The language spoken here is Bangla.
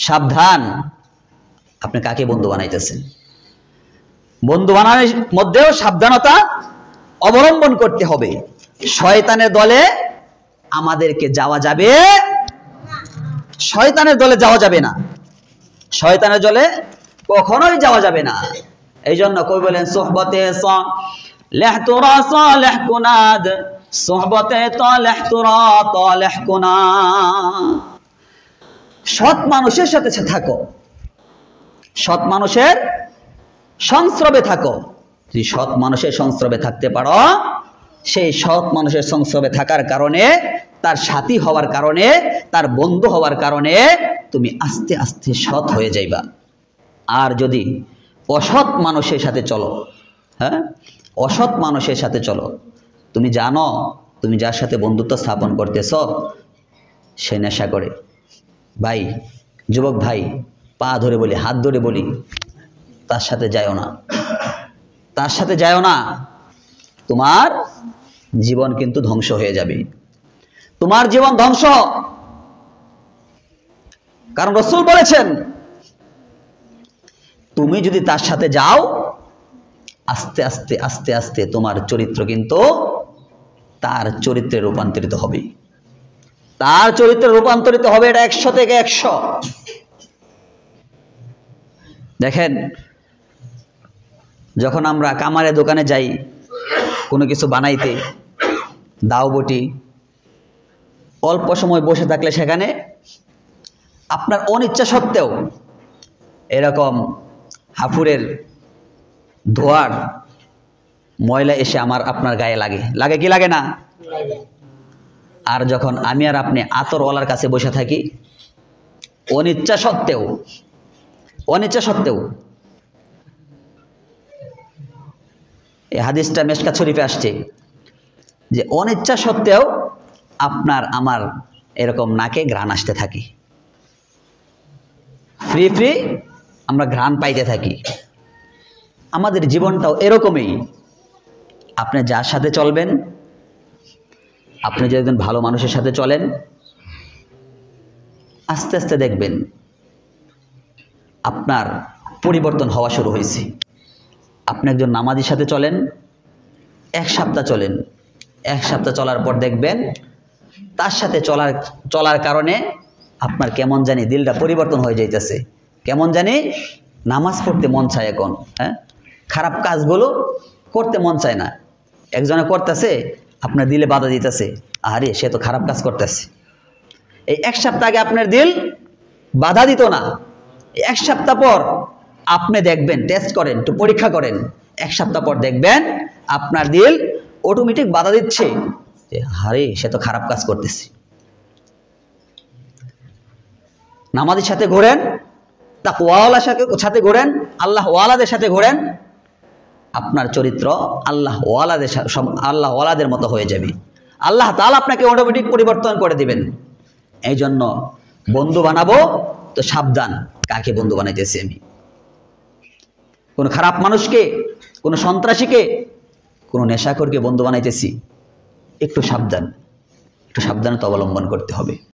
সাবধান, আপনি কাকে বন্ধু বানাইতেছেন। বন্ধু বানানোর মধ্যেও সাবধানতা অবলম্বন করতে হবে। শয়তানের দলে আমাদেরকে যাওয়া যাবে, শয়তানের দলে যাওয়া যাবে না, শয়তানের দলে কখনোই যাওয়া যাবে না। এই জন্য কই বলেন সোহবতে সালেহ তুরা সালেহ কুনাদ, সোহবতে তালেহ তুরা তালেহ কুনাদ। সৎ মানুষের সাথে থাকো, সৎ মানুষের সংস্রবে থাকো। যদি সৎ মানুষের সংস্রবে থাকতে পারো, সেই সৎ মানুষের সংস্রবে থাকার কারণে, তার সাথী হওয়ার কারণে, তার বন্ধু হওয়ার কারণে তুমি আস্তে আস্তে সৎ হয়ে যাইবা। আর যদি অসৎ মানুষের সাথে চলো, হ্যাঁ, অসৎ মানুষের সাথে চলো, তুমি জানো তুমি যার সাথে বন্ধুত্ব স্থাপন করতেছ সে নেশা করে। ভাই, যুবক ভাই, পা ধরে বলি, হাত ধরে বলি, তার সাথে যায়ও না, তার সাথে যায়ও না। তোমার জীবন কিন্তু ধ্বংস হয়ে যাবে, তোমার জীবন ধ্বংস। কারণ রাসূল বলেছেন, তুমি যদি তার সাথে যাও, আস্তে আস্তে আস্তে আস্তে তোমার চরিত্র কিন্তু তার চরিত্রে রূপান্তরিত হবে, তার চরিত্রে রূপান্তরিত হবে। এটা 100 থেকে 100। দেখেন, যখন আমরা কামারের দোকানে যাই কোনো কিছু বানাইতে, দাও বটি, অল্প সময় বসে থাকলে সেখানে আপনার অনিচ্ছা সত্ত্বেও এরকম হাফুরের ধোয়ার ময়লা এসে আপনার গায়ে লাগে, লাগে কি লাগে না? আর যখন আমি আর আপনি আতরওয়ালার কাছে বসে থাকি, অনিচ্ছা সত্ত্বেও, অনিচ্ছা সত্ত্বেও, এই হাদিসটা মিশকাত শরীফে আসছে যে অনিচ্ছা সত্ত্বেও আপনার আমার এরকম নাকে ঘ্রাণ আসতে থাকে, ফ্রি ফ্রি আমরা ঘ্রাণ পাইতে থাকি। আমাদের জীবনটাও এরকমই। আপনি যার সাথে চলবেন, আপনি যদি একজন ভালো মানুষের সাথে চলেন, আস্তে আস্তে দেখবেন আপনার পরিবর্তন হওয়া শুরু হয়েছে। আপনি একজন নামাজীর সাথে চলেন, 1 সপ্তাহ চলেন, 1 সপ্তাহ চলার পর দেখবেন তার সাথে চলার কারণে আপনার কেমন জানি দিলটা পরিবর্তন হয়ে যাইতেছে, কেমন জানি নামাজ পড়তে মন চায় এখন, হ্যাঁ, খারাপ কাজগুলো করতে মন চায় না। একজনে করতেছে, আপনার দিলে বাধা দিতেছে, আরে সে তো খারাপ কাজ করতেছে। এই 1 সপ্তাহ আগে আপনার দিল বাধা দিত না, 1 সপ্তাহ পর আপনি দেখবেন, টেস্ট করেন, একটু পরীক্ষা করেন, 1 সপ্তাহ পর দেখবেন আপনার দিল অটোমেটিক বাধা দিচ্ছে যে আরে সে তো খারাপ কাজ করতেছে। নামাজের সাথে ঘোরেন, তাকওয়াওয়ালার সাথে ঘোরেন, আল্লাহ ওয়ালাদের সাথে ঘোরেন, আপনার চরিত্র আল্লাহ ওয়ালাদের মতো হয়ে যাবে। আল্লাহ তাআলা আপনাকে অটোমেটিক পরিবর্তন করে দিবেন। এই জন্য বন্ধু বানাবো তো সাবধান, কাকে বন্ধু বানাইতেছি আমি। কোন খারাপ মানুষকে, কোন সন্ত্রাসীকে, কোন নেশাখোরকে বন্ধু বানাইতেছি, একটু সাবধান, একটু সাবধানতা অবলম্বন করতে হবে।